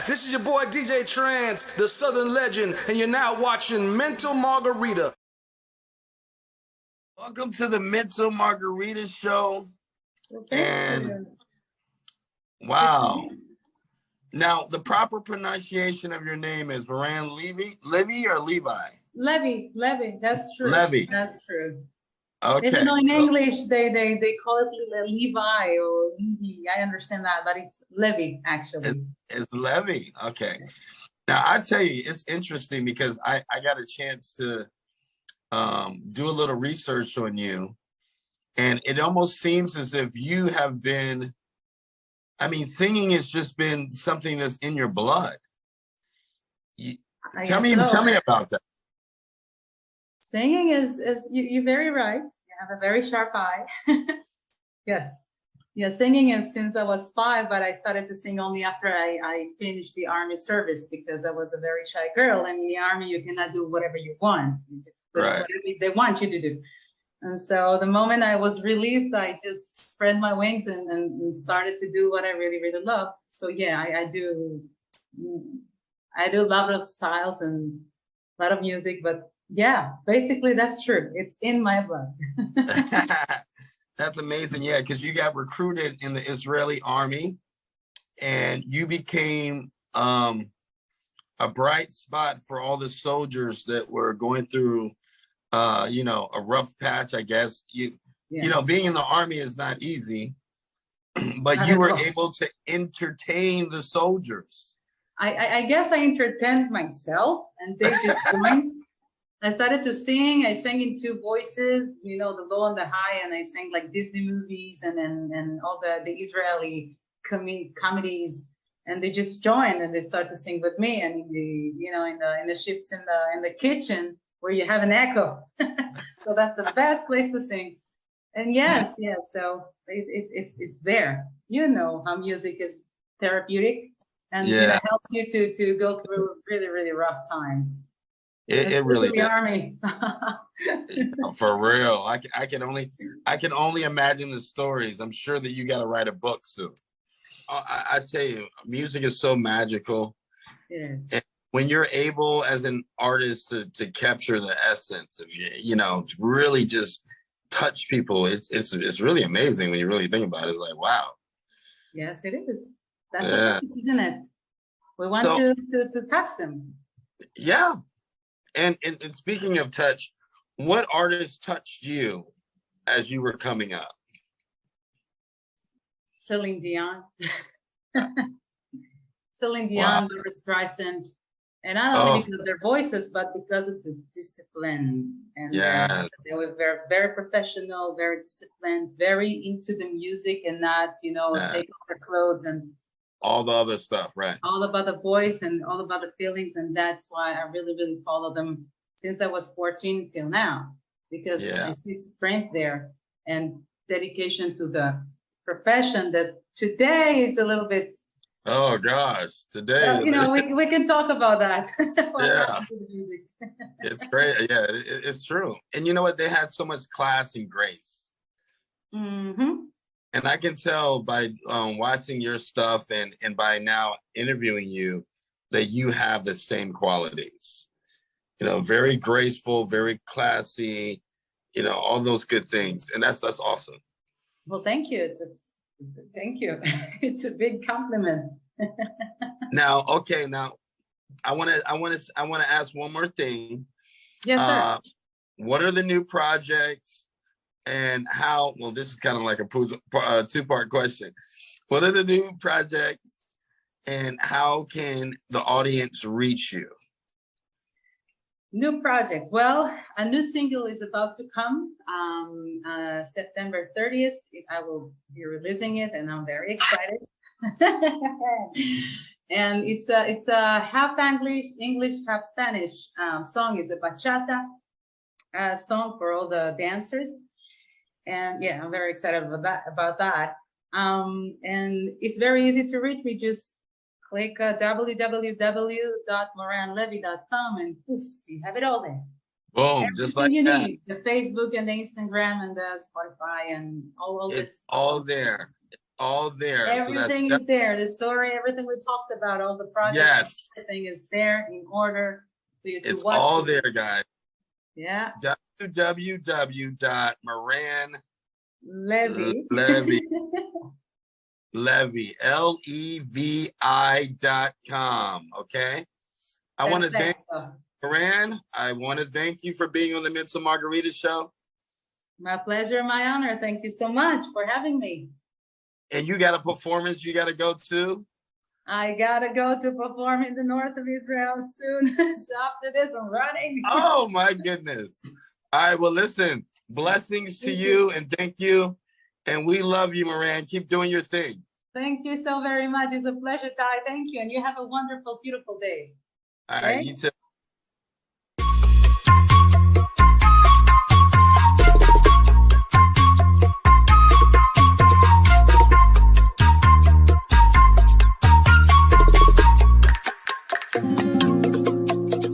This is your boy DJ Trans, the Southern Legend, and you're now watching Mental Margarita. Welcome to the Mental Margarita Show. And wow. Now, the proper pronunciation of your name is Moran Levy or Levi? Levy, that's true. Levy. That's true. Okay. Even though in English they call it Levi or Levy. I understand that, but it's Levy actually. It's Levy. Okay. Now I tell you, it's interesting because I got a chance to do a little research on you, and it almost seems as if you have been, I mean, singing has just been something that's in your blood. Tell me about that. Singing is you're very right. You have a very sharp eye. Yes. Yeah, singing is since I was 5, but I started to sing only after I finished the Army service because I was a very shy girl. And in the Army, you cannot do whatever you want. You just do whatever they want you to do. And so the moment I was released, I just spread my wings and started to do what I really, really love. So yeah, I do a lot of styles and a lot of music, but yeah, basically that's true. It's in my blood. That's amazing. Yeah, because you got recruited in the Israeli army and you became a bright spot for all the soldiers that were going through you know, a rough patch, I guess. You know, being in the army is not easy, but you were able to entertain the soldiers. I guess I entertained myself and they just joined. I started to sing. I sang in 2 voices, you know, the low and the high, and I sang like Disney movies and all the Israeli comedies, and they just joined and they started to sing with me. And in the, you know, in the ships in the kitchen where you have an echo, so that's the best place to sing. And yes, so it's there. You know how music is therapeutic, and you know, helps you to go through really, really rough times. It really the Army. For real. I can only imagine the stories. I'm sure that you got to write a book soon. I tell you, music is so magical. Yes. And when you're able as an artist to capture the essence of, you know, really just touch people, it's really amazing when you really think about it. It's like, wow. Yes, it is. That's the purpose, isn't it? We want to touch them. Yeah. And speaking of touch, what artists touched you as you were coming up? Celine Dion. Celine Dion, Barbra Streisand. And not only because of their voices, but because of the discipline. And they were very, very professional, very disciplined, very into the music and not, you know, take off their clothes and all the other stuff, right? All about the voice and all about the feelings. And that's why I really, really follow them since I was 14 till now, because I see strength there and dedication to the profession that today is a little bit. Oh gosh, today. You know, we can talk about that. Yeah, it's great. Yeah, it's true. And you know what? They had so much class and grace. Mm-hmm. And I can tell by watching your stuff and by now interviewing you that you have the same qualities. You know, very graceful, very classy, you know, all those good things. And that's awesome. Well, thank you. Thank you. It's a big compliment. Now, okay, now I want to ask one more thing. Yes, sir. What are the new projects? And how, well, this is kind of like a 2-part question. What are the new projects and how can the audience reach you? New project. Well, a new single is about to come September 30th. I will be releasing it and I'm very excited. And it's a half English, half Spanish song. It's a bachata song for all the dancers. And yeah, I'm very excited about that. And it's very easy to reach me. Just click www.moranlevy.com and poof, you have it all there. Boom, everything just like you that. Need. The Facebook and the Instagram and the Spotify and all it's this. All there. all there. Everything is there. The story, everything we talked about, all the projects, yes, everything is there in order for you to it's watch. all there, guys. Yeah. www.Moran Levy. Levy, LEVI.com. Okay. I want to thank Moran. I want to thank you for being on the Mental Margarita Show. My pleasure, my honor. Thank you so much for having me. And you got a performance you got to go to? I gotta go to perform in the north of Israel soon. So after this, I'm running. Oh my goodness. All right, well, listen, blessings to you and thank you. And we love you, Moran. Keep doing your thing. Thank you so very much. It's a pleasure, Ty. Thank you. And you have a wonderful, beautiful day. All right, you too.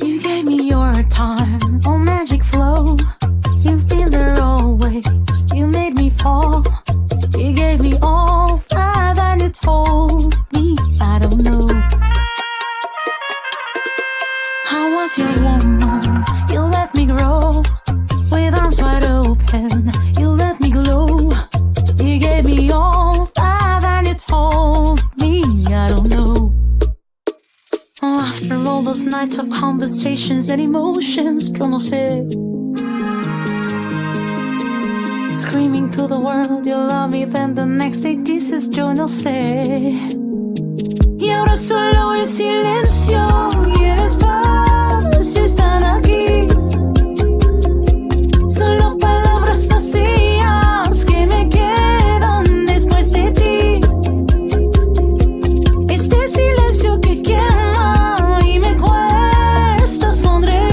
You gave me your time, oh magic flow. You've been there always, you made me fall. You gave me all five and you told me I don't know. I was your woman, you let me grow. With arms wide open, you let me glow. You gave me all five and you told me I don't know. After all those nights of conversations and emotions, yo no sé. Screaming to the world, you love me, then the next day dices, yo no sé. Y ahora solo el silencio y el espacio están aquí. Solo palabras vacías que me quedan después de ti. Este silencio que quema y me cuesta sonreír.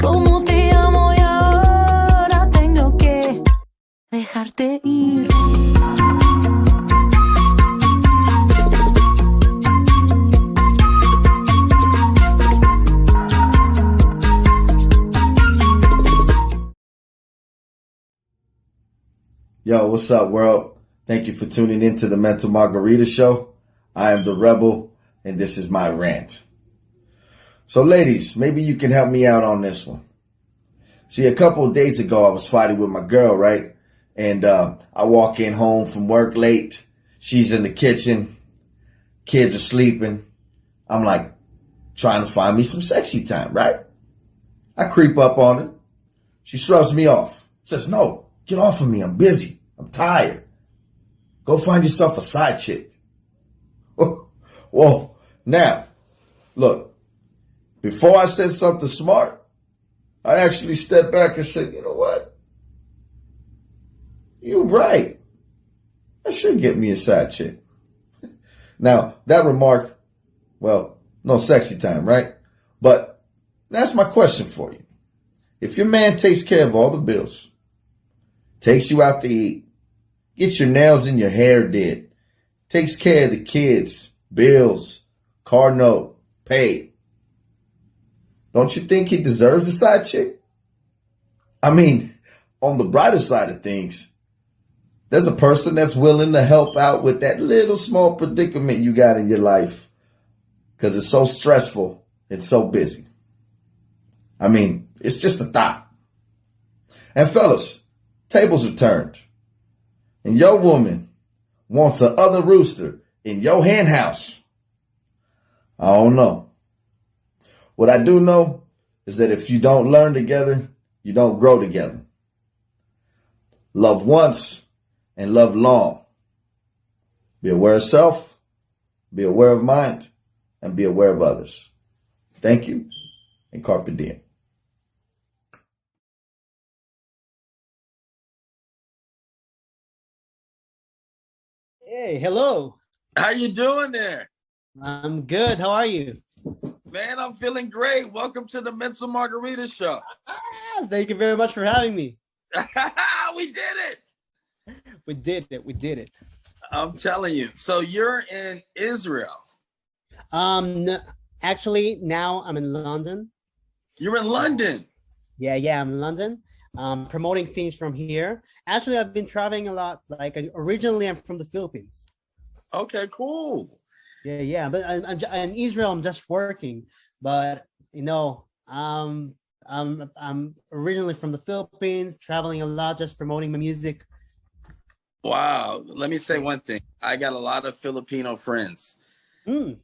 Como te amo y ahora tengo que dejarte ir. Yo, what's up, world? Thank you for tuning in to the Mental Margarita Show. I am the Rebel, and this is my rant. So, ladies, maybe you can help me out on this one. See, a couple of days ago, I was fighting with my girl, right? And I walk in home from work late. She's in the kitchen. Kids are sleeping. I'm like trying to find me some sexy time, right? I creep up on her. She shrugs me off. Says, no, get off of me. I'm busy. I'm tired. Go find yourself a side chick. Well, now, look, before I said something smart, I actually stepped back and said, you know what? You're right. I should get me a side chick. Now, that remark, well, no sexy time, right? But that's my question for you. If your man takes care of all the bills, takes you out to eat, gets your nails and your hair did, takes care of the kids, bills, car note, paid, don't you think he deserves a side chick? I mean, on the brighter side of things, there's a person that's willing to help out with that little small predicament you got in your life because it's so stressful and so busy. I mean, it's just a thought. And fellas, tables are turned. And your woman wants a other rooster in your hen house. I don't know. What I do know is that if you don't learn together, you don't grow together. Love once and love long. Be aware of self, be aware of mind, and be aware of others. Thank you, and carpe diem. Hey, hello. How you doing there? I'm good. How are you? Man, I'm feeling great. Welcome to the Mental Margarita Show. Thank you very much for having me. We did it. We did it. We did it. I'm telling you. So you're in Israel. Actually, now I'm in London. You're in London. Yeah, I'm in London. promoting things from here. Actually, I've been traveling a lot. Like originally, I'm from the Philippines. Okay, cool. Yeah. But in Israel, I'm just working. But I'm originally from the Philippines, traveling a lot, just promoting my music. Wow. Let me say one thing. I got a lot of Filipino friends. Mm.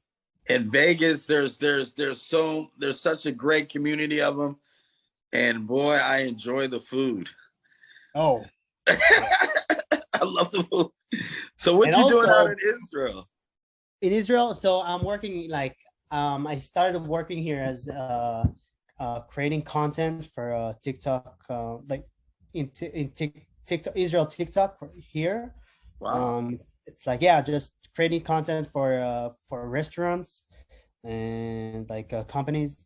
In Vegas, there's such a great community of them. And boy, I enjoy the food. Oh, I love the food. So what and you doing also out in Israel? in Israel, so I'm working like I started working here as creating content for TikTok, like TikTok Israel TikTok here. Wow. It's like just creating content for restaurants and like companies.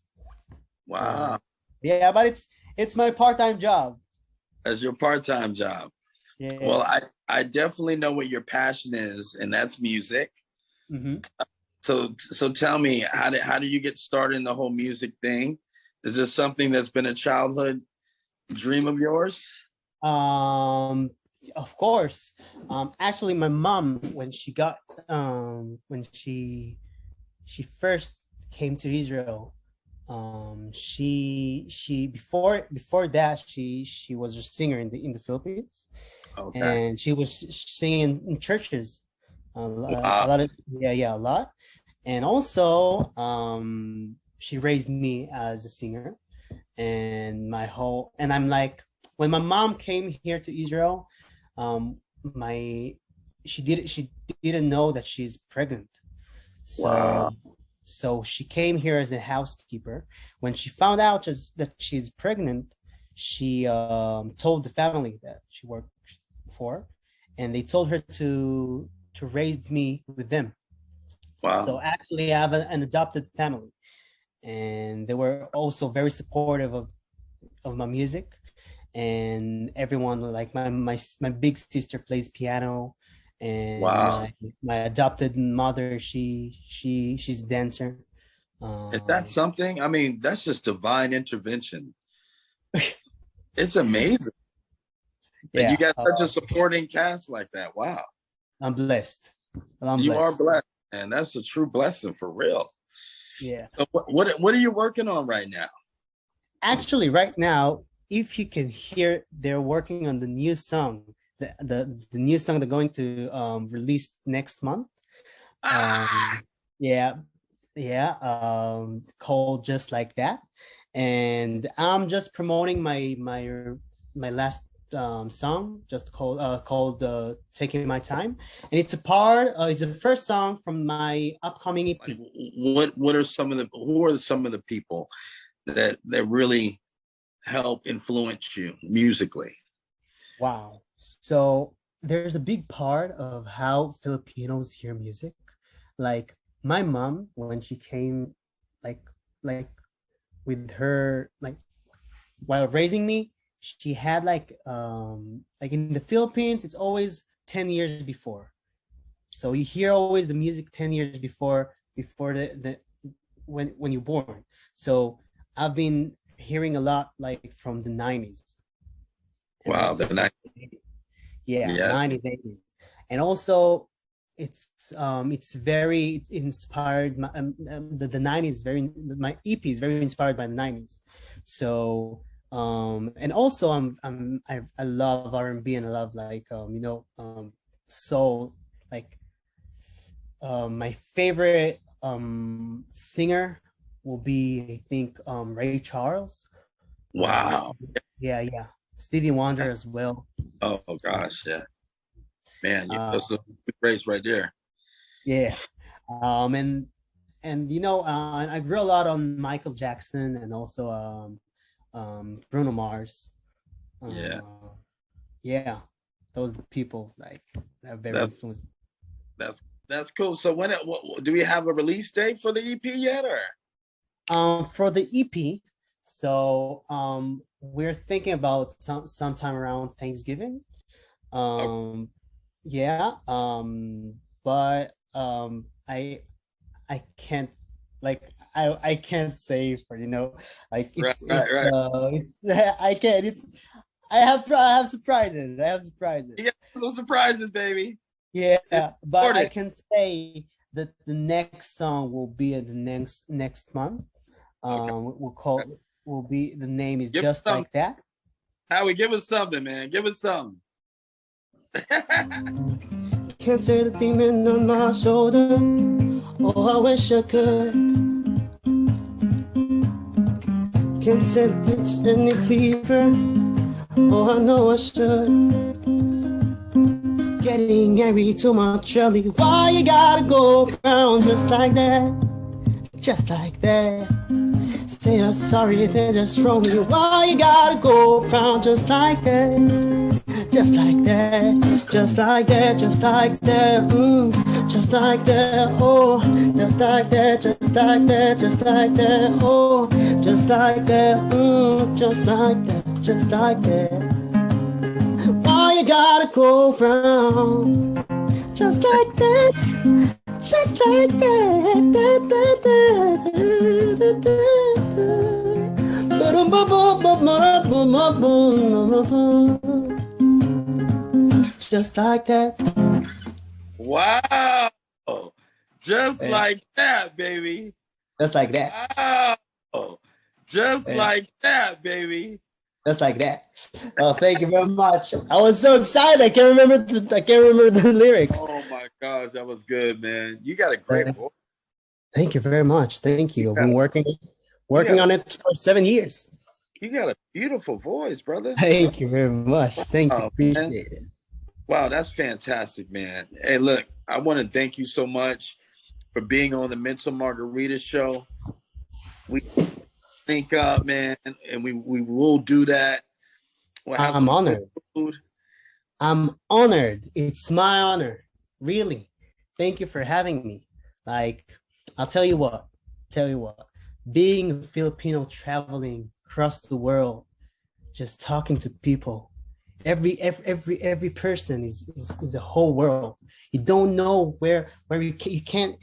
Wow. Yeah, but it's my part-time job. That's your part-time job. Well, Yeah. I definitely know what your passion is, and that's music. Mm-hmm. So tell me, how did you get started in the whole music thing? Is this something that's been a childhood dream of yours? Of course. Actually, my mom, when she first came to Israel, she before that she was a singer in the Philippines, Okay. and she was singing in churches, a Wow. lot of a lot, and also she raised me as a singer, and I'm like, when my mom came here to Israel, my she didn't know that she's pregnant. Wow. So she came here as a housekeeper. When she found out that she's pregnant, she told the family that she worked for, and they told her to raise me with them. So Wow. actually, I have an adopted family, and they were also very supportive of my music. And everyone, like my big sister plays piano, and Wow. my adopted mother, she's a dancer. Is that Um, something? I mean, that's just divine intervention. It's amazing that you yeah, got such a supporting cast like that. Wow. I'm blessed. I'm You are blessed. blessed, and that's a true blessing for real. Yeah. So what are you working on right now? Actually, right now, if you can hear, they're working on the new song, the new song they're going to release next month. Ah, Yeah, called Just Like That. And I'm just promoting my last song, just called Taking My Time. And it's the first song from my upcoming EP. what are some of the who are some of the people that really help influence you musically? Wow. So there's a big part of how Filipinos hear music. Like my mom, when she came, like like with her, like while raising me, she had like in the Philippines, it's always 10 years before. So you hear always the music 10 years before the when you're born. So I've been hearing a lot like from the 90s, and Wow, also the from night. yeah, Yeah, 90s, 80s. And also it's inspired the 90s, very my EP is very inspired by the 90s. So and also I love R&B, and I love like soul, like my favorite singer will be, I think, Ray Charles. wow. Yeah, Stevie Wonder as well. Oh Uh, gosh, yeah, man, uh, that's a good race right there. yeah, and I grew a lot on Michael Jackson, and also Bruno Mars. Yeah, Uh, yeah, those are the people like that are very that's influenced. that's that's cool. So do we have a release date for the EP yet, or? For the EP, so we're thinking about sometime around Thanksgiving. Oh, Um, yeah, but I can't, like, I can't say for like right, right, right. it's I can't, I have surprises. I have surprises. You got some surprises, baby. Yeah, but I Important. can say that the next song will be in the next month. Will be the name is Give us Just some. Like That. Howie, give us something, man. Give us something. Can't say the demon on my shoulder. Oh, I wish I could. Can't say the ditch any clearer. Oh, I know I should. Getting angry too much early. Why you gotta go around just like that? Just like that. Say you're sorry, then just throw me. Why you gotta go around just like that? Just like that, just like that, just like that, just like that, oh, just like that, just like that, just like that, oh, just like that, just like that, just like that. Why you gotta go round? Just like that, just like that, just like that. Wow. Just like that, baby. Just like that. Wow. Just like that, baby. Just like that. Oh, thank you very much. I was so excited. I can't remember the lyrics. Oh my gosh, that was good, man. You got a great voice. Thank you very much. Thank you. I've been working on it for 7 years. You got a beautiful voice, brother. Thank you very much. Thank you. Appreciate it. Wow, that's fantastic, man. Hey, look, I want to thank you so much for being on the Mental Margarita Show. We think up, man, and we will do that. We'll have I'm honored. Food. I'm honored. It's my honor. Really. Thank you for having me. Like, I'll tell you what. Being a Filipino traveling across the world, just talking to people. Every person is a whole world. You don't know where you can't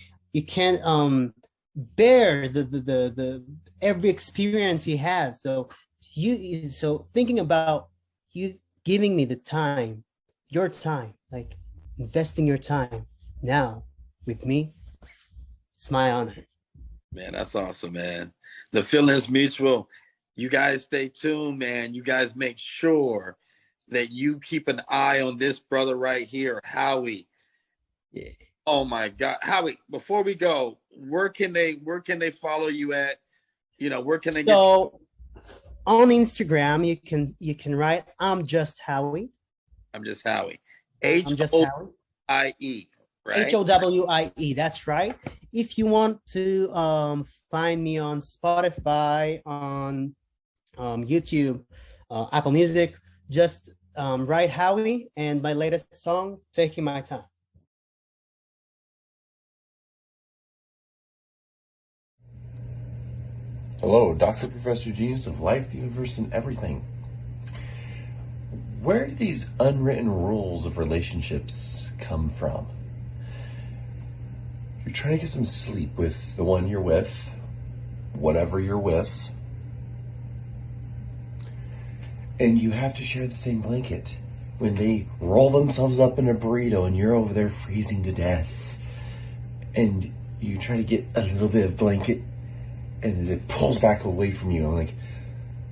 bear the every experience you have. So thinking about you giving me the time, your time, like investing your time now with me, it's my honor. Man, that's awesome, man. The feeling's mutual. You guys stay tuned, man. You guys make sure that you keep an eye on this brother right here, Howie. Yeah. Oh my God, Howie! Before we go, where can they follow you at? You know, where can they get? So on Instagram, you can write I'm just Howie. I'm just Howie. Howie. Right? HOWIE. That's right. If you want to find me on Spotify, on YouTube, Apple Music, just write Howie and my latest song, Taking My Time. Hello, Dr. Professor Genius of Life, the Universe, and Everything. Where do these unwritten rules of relationships come from? You're trying to get some sleep with the one you're with, whatever you're with, and you have to share the same blanket. When they roll themselves up in a burrito and you're over there freezing to death, and you try to get a little bit of blanket and it pulls back away from you. I'm like,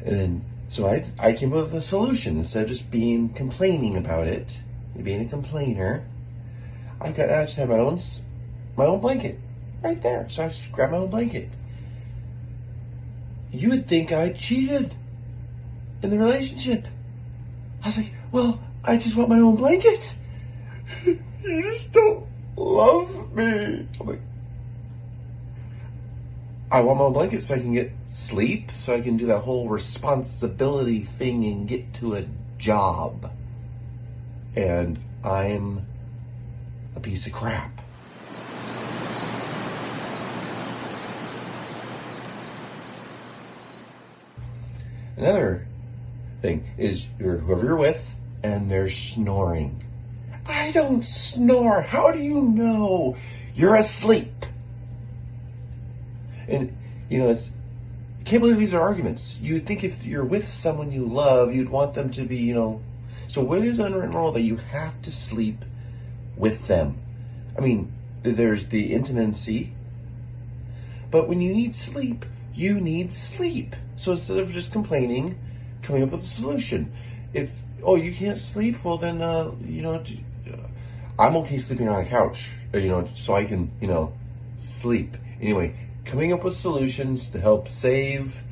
and then, so I came up with a solution. Instead of just complaining about it, being a complainer, I just had my own blanket right there. So I just grabbed my own blanket. You would think I cheated in the relationship. I was like, well, I just want my own blanket. You just don't love me. I'm like, I want my own blanket so I can get sleep, so I can do that whole responsibility thing and get to a job. And I'm a piece of crap. Another thing is whoever you're with and they're snoring. I don't snore. How do you know you're asleep? And, you know, I can't believe these are arguments. You'd think if you're with someone you love, you'd want them to be, So what is unwritten rule that you have to sleep with them? I mean, there's the intimacy, but when you need sleep, you need sleep. So instead of just complaining, coming up with a solution. If, you can't sleep, well then, I'm okay sleeping on a couch, so I can, sleep. Anyway, coming up with solutions to help save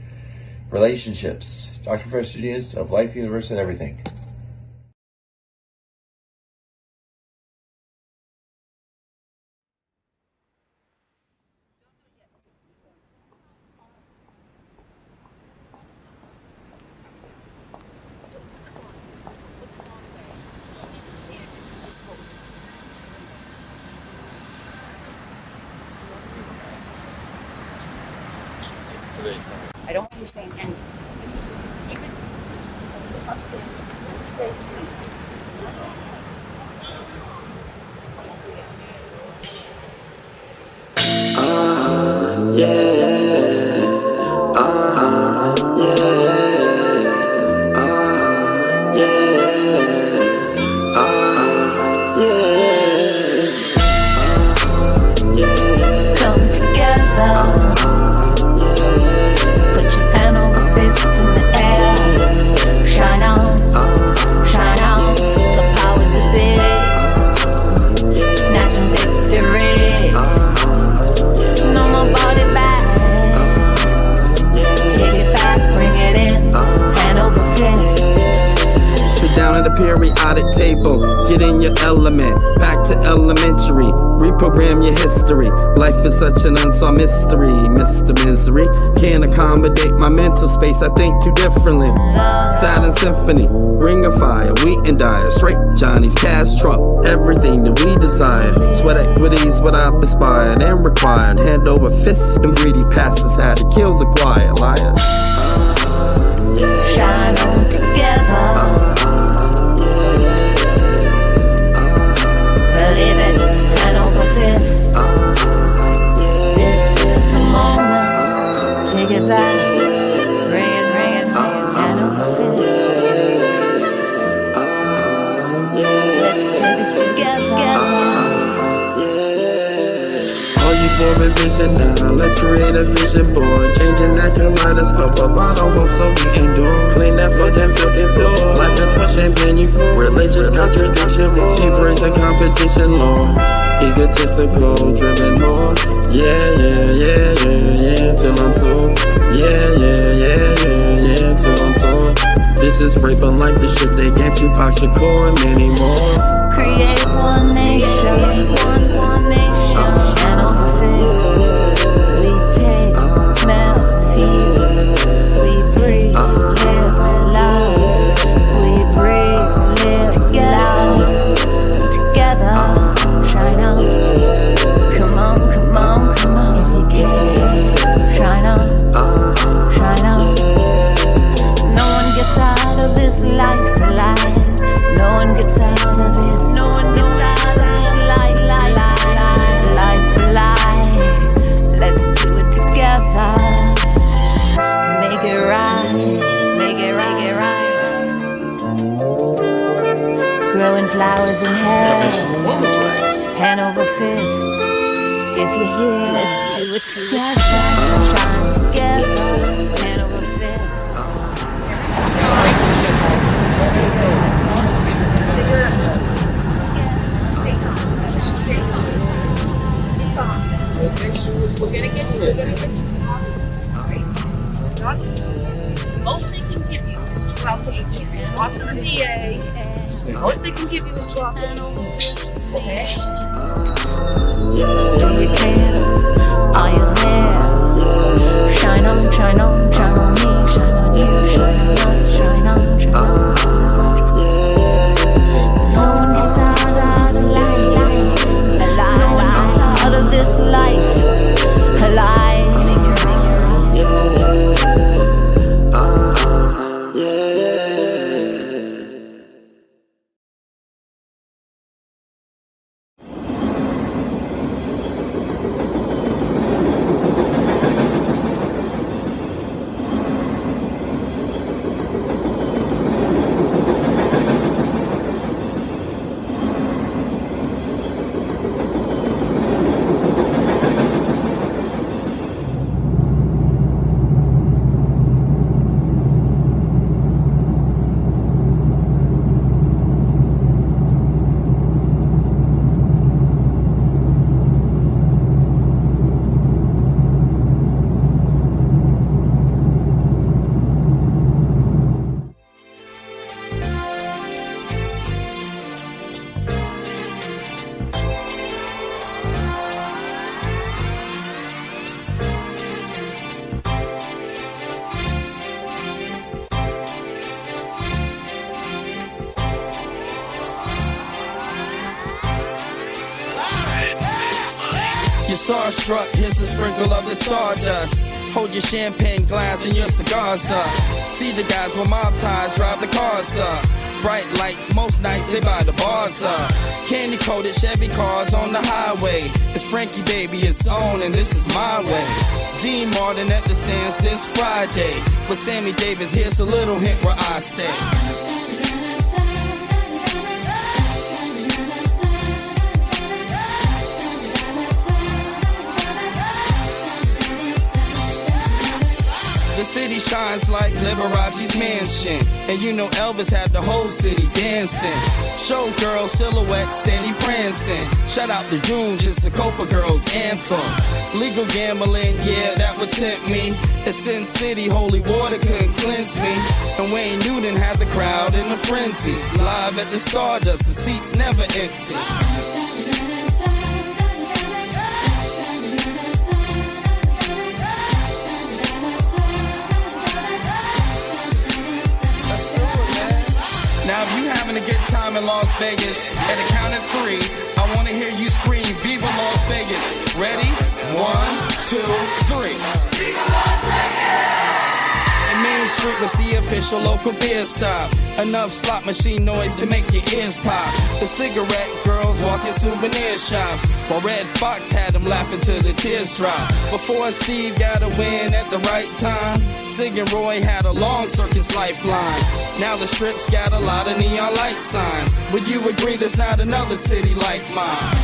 relationships. Dr. Professor Genius of Life, the Universe, and everything. I don't want you saying anything. Even say to me. Come together. Put your hand on your fist in the air. Shine on, shine on. The powers that be. Snatching victory. No more body bags. Take it back, bring it in. Hand over fist. Sit down at the periodic table, get in your element, back to elementary, reprogram your history. Life is such an unsolved mystery, Mr. Misery. Can't accommodate my mental space, I think too differently. Saturn Symphony, Ring of Fire, Wheat and Dyer, straight Johnny's Cash Trump, everything that we desire. Sweat equities, what I've aspired and required. Hand over fist, and greedy pastors had to kill the quiet liars. Shine on together. Believe it, hand over fist. This is the moment. Take it back. Bring it, hand over fist. Let's do this together. All you for a vision now, let's create a vision board. Changing that kaleidoscope of auto so we endure. Clean that fucking filthy floor. Life is what champagne you pour. Religious contradiction more. She brings a competition Lord. Egotistical, driven more. Yeah, till I'm told. Yeah, till I'm told. This is rape unlike the shit they gave Tupac Shakur and many more. Create one nation. One nation. Hand over fist. We taste, smell, feel. We breathe, live, love. We breathe, live, together. Shine on. Come on. If you can. Shine on. No one gets out of this life alive. No one gets out of this. Life alive. Let's do it together. Make it right. Growing flowers in hell. Hand over fist. If you're here, let's do it together. Shine together. Hand over fist. We're gonna get to it. It's not the most they can give you is 12 to 18. Talk to the DA. The most they can give you is 12 to 18. Okay? Do you care? Are you there? Shine on me, shine on you, shine on us, shine on. No one gets out of this life, out of this life, alive. You're starstruck, here's a sprinkle of the stardust. Hold your champagne glass and your cigars up. See the guys with mob ties drive the cars up. Bright lights, most nights they buy the bars up. Candy coated Chevy cars on the highway. It's Frankie baby, it's on and this is my way. Dean Martin at the Sands this Friday. With Sammy Davis, here's a little hint where I stay. The city shines like Liberace's mansion. And you know Elvis had the whole city dancing. Showgirl silhouette steady prancing. Shout out to June, just the Copa Girls anthem. Legal gambling, yeah, that would tempt me. It's Sin City, holy water couldn't cleanse me. And Wayne Newton had the crowd in a frenzy. Live at the Stardust, the seats never empty. Now if you having a good time in Las Vegas, at the count of 3, I want to hear you scream, Viva Las Vegas. Ready? 1, 2, 3. Viva Las Vegas! And Main Street was the official local beer stop. Enough slot machine noise to make your ears pop. The cigarette girls walking souvenir shops. While Red Fox had them laughing till the tears drop. Before Steve got a win at the right time, Sig and Roy had a long circus lifeline. Now the strip's got a lot of neon light signs. Would you agree there's not another city like mine?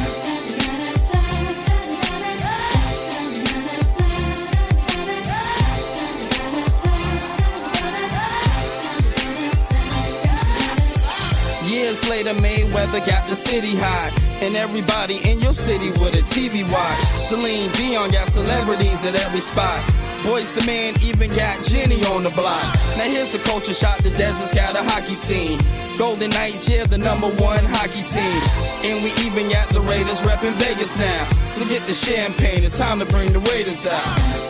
Years later, Mayweather got the city hot. And everybody in your city with a TV watch. Celine Dion got celebrities at every spot. Boys the Man even got Jenny on the block. Now here's a culture shock, the desert's got a hockey scene. Golden Knights, yeah, the #1 hockey team. And we even got the Raiders repping Vegas now. So get the champagne, it's time to bring the waiters out.